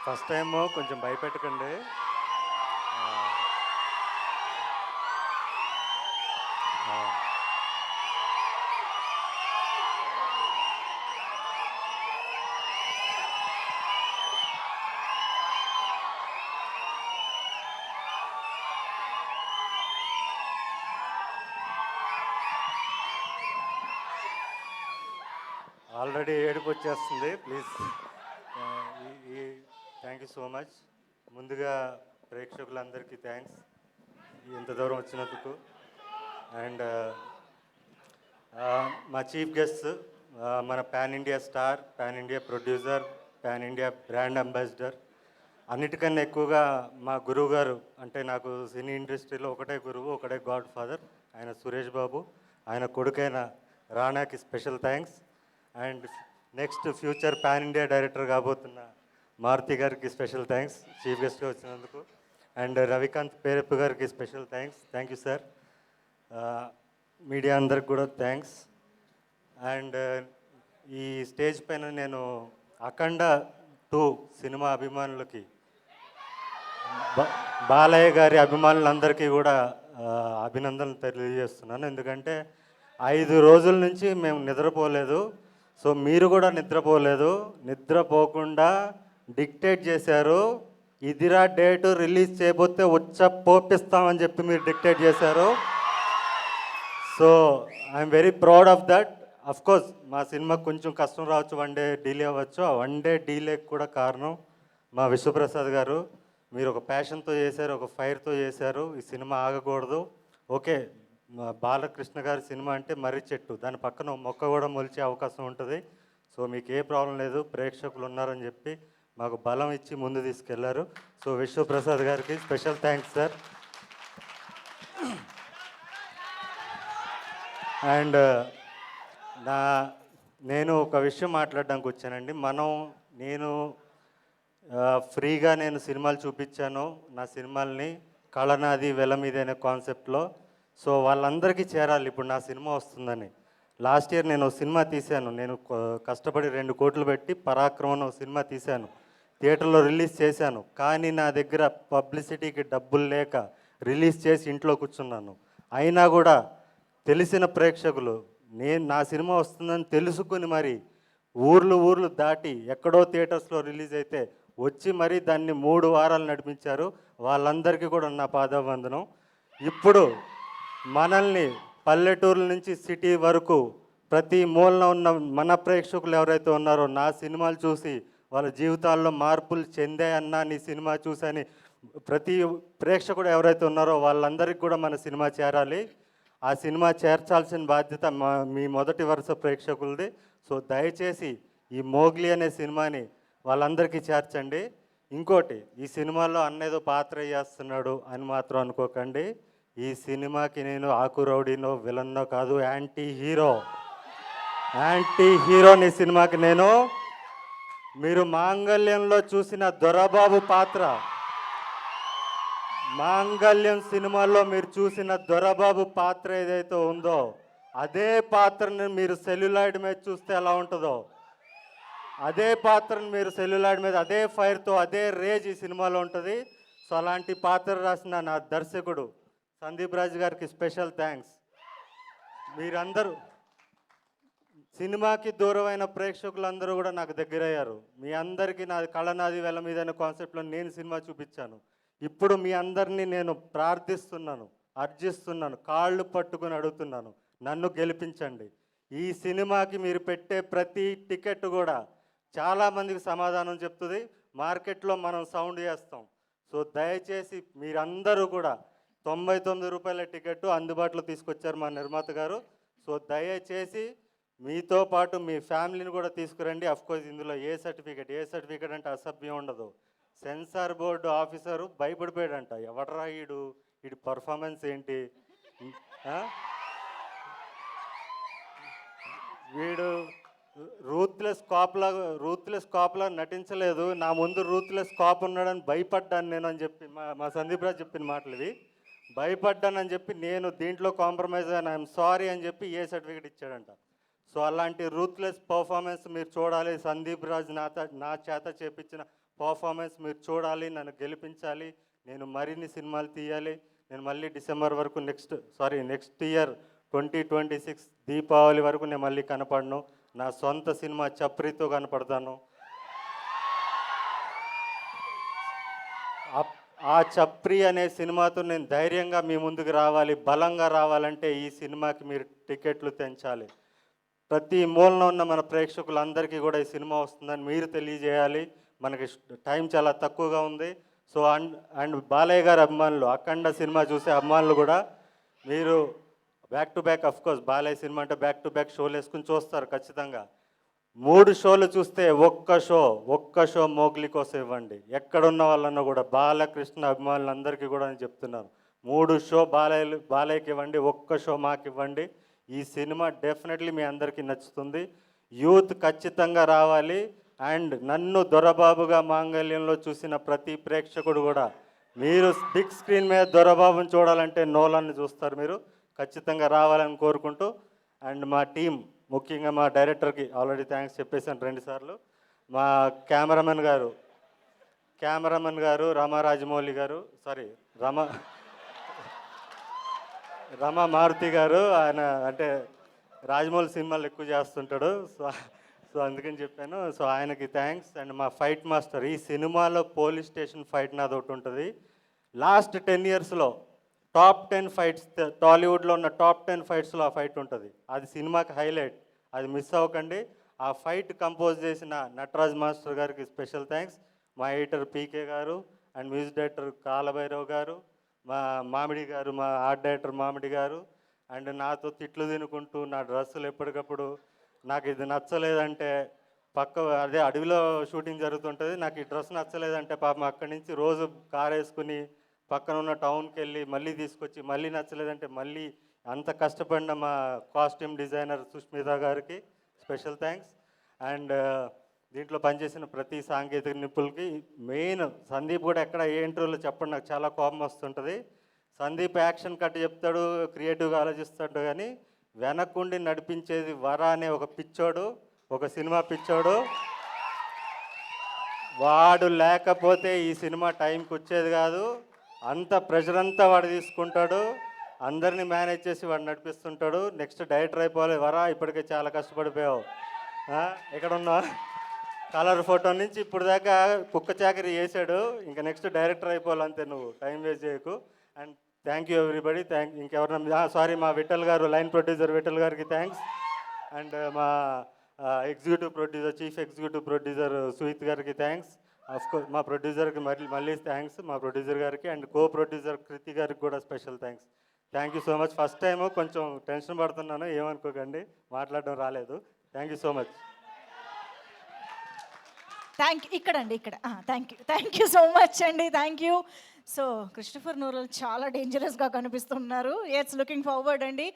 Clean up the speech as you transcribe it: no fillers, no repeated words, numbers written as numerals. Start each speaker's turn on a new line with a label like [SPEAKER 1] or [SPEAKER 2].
[SPEAKER 1] First time కొంచెం భయపెట్టకండి. Already ఏడుపు వచ్చేస్తుంది. Please. Thank you so much. ముందుగా ప్రేక్షకులందరికీ థ్యాంక్స్ ఇంత దూరం వచ్చినందుకు. అండ్ మా చీఫ్ గెస్ట్, మన pan India star, pan India producer, pan India brand ambassador, అన్నిటికన్నా ఎక్కువగా మా గురువు గారు, అంటే నాకు సినీ ఇండస్ట్రీలో ఒకటే గురువు, ఒకటే గాడ్ ఫాదర్, ఆయన సురేష్ బాబు. ఆయన కొడుకైన రానాకి special thanks. And next future pan India director కాబోతున్న మారుతి గారికి స్పెషల్ థ్యాంక్స్ చీఫ్ గెస్ట్గా వచ్చినందుకు. అండ్ రవికాంత్ పేరెప్పు గారికి special thanks. Thank you sir. Media అందరికి కూడా థ్యాంక్స్. అండ్ ఈ స్టేజ్ పైన నేను అఖండ 2 సినిమా అభిమానులకి, బాలయ్య గారి అభిమానులందరికీ కూడా అభినందనలు తెలియజేస్తున్నాను. ఎందుకంటే 5 రోజుల నుంచి మేము నిద్రపోలేదు. సో మీరు కూడా నిద్రపోలేదు. నిద్రపోకుండా డిక్టేట్ చేశారు. ఇదిరా డేటు, రిలీజ్ చేయబోతే పోపిస్తామని చెప్పి మీరు డిక్టేట్ చేశారు. So I'm very proud of that. Of course మా సినిమాకి కొంచెం కష్టం రావచ్చు, 1 డే డిలే అవ్వచ్చు. ఆ 1 డే డిలేకి కూడా కారణం మా విశ్వప్రసాద్ గారు. మీరు ఒక ప్యాషన్తో చేశారు, ఒక ఫైర్తో చేశారు. ఈ సినిమా ఆగకూడదు. ఓకే, బాలకృష్ణ గారి సినిమా అంటే మర్రి చెట్టు, దాని పక్కన మొక్క కూడా మొలిచే అవకాశం ఉంటుంది. సో మీకు ఏ ప్రాబ్లం లేదు, ప్రేక్షకులు ఉన్నారని చెప్పి మాకు బలం ఇచ్చి ముందు తీసుకెళ్లారు. సో విశ్వప్రసాద్ గారికి స్పెషల్ థ్యాంక్స్ సార్. అండ్ నేను ఒక విషయం మాట్లాడడానికి వచ్చానండి. నేను ఫ్రీగా సినిమాలు చూపించాను, నా సినిమాల్ని కళనాది వెల మీద అనే కాన్సెప్ట్లో. సో వాళ్ళందరికీ చేరాలి ఇప్పుడు నా సినిమా వస్తుందని. లాస్ట్ ఇయర్ నేను సినిమా తీశాను. నేను కష్టపడి 2 కోట్లు పెట్టి పరాక్రమం సినిమా తీశాను, థియేటర్లో రిలీజ్ చేశాను. కానీ నా దగ్గర పబ్లిసిటీకి డబ్బులు లేక రిలీజ్ చేసి ఇంట్లో కూర్చున్నాను. అయినా కూడా తెలిసిన ప్రేక్షకులు నా సినిమా వస్తుందని తెలుసుకుని మరి ఊర్లు దాటి ఎక్కడో థియేటర్స్లో రిలీజ్ అయితే వచ్చి మరీ దాన్ని 3 వారాలు నడిపించారు. వాళ్ళందరికీ కూడా నా పాదాభివందనం. ఇప్పుడు మనల్ని పల్లెటూరుల నుంచి సిటీ వరకు ప్రతి మూలన ఉన్న మన ప్రేక్షకులు ఎవరైతే ఉన్నారో, నా సినిమాలు చూసి వాళ్ళ జీవితాల్లో మార్పులు చెందాయన్నా నీ సినిమా చూసని ప్రతి ప్రేక్షకుడు ఎవరైతే ఉన్నారో వాళ్ళందరికీ కూడా మన సినిమా చేరాలి. ఆ సినిమా చేర్చాల్సిన బాధ్యత మీ మొదటి వరుస ప్రేక్షకులది. సో దయచేసి ఈ మోగ్లీ అనే సినిమాని వాళ్ళందరికీ చేర్చండి. ఇంకోటి, ఈ సినిమాలో అన్నేదో పాత్ర చేస్తున్నాడు అని మాత్రం అనుకోకండి. ఈ సినిమాకి నేను ఆకు రౌడీనో విలన్నో కాదు, యాంటీ హీరోని సినిమాకి నేను. మీరు మాంగళ్యంలో చూసిన దొరబాబు పాత్ర, మాంగళ్యం సినిమాలో మీరు చూసిన దొరబాబు పాత్ర ఏదైతే ఉందో, అదే పాత్రను మీరు సెల్యులాయిడ్ మీద చూస్తే ఎలా ఉంటుందో, అదే పాత్రను మీరు సెల్యులాయిడ్ మీద అదే ఫైర్తో అదే రేజ్ ఈ సినిమాలో ఉంటుంది. సో అలాంటి పాత్ర రాసిన నా దర్శకుడు సందీప్ రాజ్ గారికి స్పెషల్ థ్యాంక్స్. మీరందరూ సినిమాకి దూరమైన ప్రేక్షకులందరూ కూడా నాకు దగ్గరయ్యారు. మీ అందరికీ నాది కళనాది వెల మీద అనే కాన్సెప్ట్లో నేను సినిమా చూపించాను. ఇప్పుడు మీ అందరినీ నేను ప్రార్థిస్తున్నాను, అర్జిస్తున్నాను, కాళ్ళు పట్టుకుని అడుగుతున్నాను, నన్ను గెలిపించండి. ఈ సినిమాకి మీరు పెట్టే ప్రతి టికెట్ కూడా చాలామందికి సమాధానం చెప్తుంది. మార్కెట్లో మనం సౌండ్ చేస్తాం. సో దయచేసి మీరందరూ కూడా 99 రూపాయల టికెట్ అందుబాటులో తీసుకొచ్చారు మా నిర్మాత గారు. సో దయచేసి మీతో పాటు మీ ఫ్యామిలీని కూడా తీసుకురండి. అఫ్కోర్స్ ఇందులో ఏ సర్టిఫికేట్ అంటే అసభ్యం ఉండదు. సెన్సార్ బోర్డు ఆఫీసరు భయపడిపోయాడంట, ఎవడరా వీడి పర్ఫార్మెన్స్ ఏంటి, వీడు రూత్లెస్ కాప్లా నటించలేదు, నా ముందు రూత్లెస్ కాప్ ఉన్నాడని భయపడ్డాను నేను అని చెప్పి మా సందీప్ రాజ్ చెప్పిన మాటలు ఇవి. భయపడ్డానని చెప్పి నేను దీంట్లో కాంప్రమైజ్ అయినా, ఐఎమ్ సారీ అని చెప్పి ఏ సర్టిఫికేట్ ఇచ్చాడంట. సో అలాంటి రూత్లెస్ పర్ఫార్మెన్స్ మీరు చూడాలి. సందీప్ రాజ్ నా చేత చేపించిన పర్ఫార్మెన్స్ మీరు చూడాలి, నన్ను గెలిపించాలి, నేను మరిన్ని సినిమాలు తీయాలి. నేను మళ్ళీ డిసెంబర్ వరకు నెక్స్ట్ ఇయర్ 2026 దీపావళి వరకు నేను మళ్ళీ కనపడను. నా సొంత సినిమా చప్రితో కనపడతాను. ఆ చప్రి అనే సినిమాతో నేను ధైర్యంగా మీ ముందుకు రావాలి, బలంగా రావాలంటే ఈ సినిమాకి మీరు టికెట్లు తెంచాలి. ప్రతి మూలన ఉన్న మన ప్రేక్షకులందరికీ కూడా ఈ సినిమా వస్తుందని మీరు తెలియజేయాలి. మనకి టైం చాలా తక్కువగా ఉంది. సో అండ్ బాలయ్య గారి అభిమానులు, అఖండ సినిమా చూసే అభిమానులు కూడా మీరు back to back, of course Balayya cinema అంటే బ్యాక్ టు బ్యాక్ షోలు వేసుకుని చూస్తారు ఖచ్చితంగా. 3 షోలు చూస్తే ఒక్క షో మోగ్లీ కోసం ఇవ్వండి. ఎక్కడున్న వాళ్ళన్నా కూడా బాలకృష్ణ అభిమానులందరికీ కూడా నేను చెప్తున్నాను, 3 షో బాలయ్యకి ఇవ్వండి, ఒక్క షో మాకు ఇవ్వండి. ఈ సినిమా డెఫినెట్లీ మీ అందరికీ నచ్చుతుంది. యూత్ ఖచ్చితంగా రావాలి. అండ్ నన్ను దొరబాబుగా మాంగళ్యంలో చూసిన ప్రతి ప్రేక్షకుడు కూడా, మీరు బిగ్ స్క్రీన్ మీద దొరబాబుని చూడాలంటే నోలాన్ని చూస్తారు. మీరు ఖచ్చితంగా రావాలని కోరుకుంటూ, అండ్ మా టీం, ముఖ్యంగా మా డైరెక్టర్కి ఆల్రెడీ థ్యాంక్స్ చెప్పేశాను 2 సార్లు. మా కెమెరామెన్ గారు రామారాజమౌళి గారు, రమ మారుతి గారు, ఆయన అంటే రాజమౌళి సినిమాలు ఎక్కువ చేస్తుంటాడు. సో అందుకని చెప్పాను. సో ఆయనకి థ్యాంక్స్. అండ్ మా ఫైట్ మాస్టర్, ఈ సినిమాలో పోలీస్ స్టేషన్ ఫైట్ నాది ఒకటి ఉంటుంది. లాస్ట్ 10 ఇయర్స్లో టాప్ 10 ఫైట్స్, టాలీవుడ్లో ఉన్న టాప్ 10 ఫైట్స్లో ఆ ఫైట్ ఉంటుంది. అది సినిమాకి హైలైట్, అది మిస్ అవ్వకండి. ఆ ఫైట్ కంపోజ్ చేసిన నటరాజ్ మాస్టర్ గారికి స్పెషల్ థ్యాంక్స్. మా ఎడిటర్ పీకే గారు అండ్ మ్యూజిక్ డైరెక్టర్ కాలభైరవ్ గారు, మా మామిడి గారు, మా ఆర్ట్ డైరెక్టర్ మామిడి గారు. అండ్ నాతో తిట్లు తినుకుంటూ నా డ్రెస్సులు ఎప్పటికప్పుడు, నాకు ఇది నచ్చలేదంటే అదే అడవిలో షూటింగ్ జరుగుతుంటుంది, నాకు ఈ డ్రెస్ నచ్చలేదంటే పాపం అక్కడి నుంచి రోజు కార్ వేసుకుని పక్కన ఉన్న టౌన్కి వెళ్ళి మళ్ళీ తీసుకొచ్చి, మళ్ళీ నచ్చలేదంటే మళ్ళీ అంత కష్టపడిన మా కాస్ట్యూమ్ డిజైనర్ సుష్మిత గారికి స్పెషల్ థ్యాంక్స్. అండ్ దీంట్లో పనిచేసిన ప్రతి సాంకేతిక నిపుణులకి, మెయిన్ సందీప్ కూడా ఎక్కడ ఏ ఇంటర్వ్యూలో చెప్పండి, నాకు చాలా కోపం వస్తుంటుంది. సందీప్ యాక్షన్ కట్ చెప్తాడు, క్రియేటివ్గా ఆలోచిస్తాడు, కానీ వెనక్కుండి నడిపించేది వర అనే ఒక పిచ్చోడు, ఒక సినిమా పిచ్చోడు. వాడు లేకపోతే ఈ సినిమా టైంకి వచ్చేది కాదు. అంత ప్రెషర్ అంతా వాడు తీసుకుంటాడు, అందరినీ మేనేజ్ చేసి వాడు నడిపిస్తుంటాడు. నెక్స్ట్ డైరెక్టర్ అయిపోవాలి. వరా, ఇప్పటికే చాలా కష్టపడిపోయావు. ఎక్కడున్నా కలర్ ఫోటో నుంచి ఇప్పుడు దాకా కుక్క చాకరీ చేశాడు, ఇంకా నెక్స్ట్ డైరెక్టర్ అయిపోవాలి అంతే, నువ్వు టైం వేస్ట్ చేయకు. And thank you everybody. ఇంకెవరన్నా మా విఠల్ గారు, లైన్ ప్రొడ్యూసర్ విఠల్ గారికి థ్యాంక్స్. అండ్ మా చీఫ్ ఎగ్జిక్యూటివ్ ప్రొడ్యూసర్ సుహిత్ గారికి థ్యాంక్స్. అఫ్కోర్స్ మా ప్రొడ్యూసర్కి మళ్ళీ థ్యాంక్స్, మా ప్రొడ్యూసర్ గారికి. అండ్ కో ప్రొడ్యూసర్ కృతి గారికి కూడా special thanks. Thank you so much. First time కొంచెం టెన్షన్ పడుతున్నాను, ఏమనుకోకండి, మాట్లాడడం రాలేదు. Thank you so much.
[SPEAKER 2] ఇక్కడ థ్యాంక్ యూ సో మచ్ అండి. Thank you. So Christopher Nolan చాలా డేంజరస్గా కనిపిస్తున్నారు. ఇట్స్ లుకింగ్ ఫార్వర్డ్ అండి.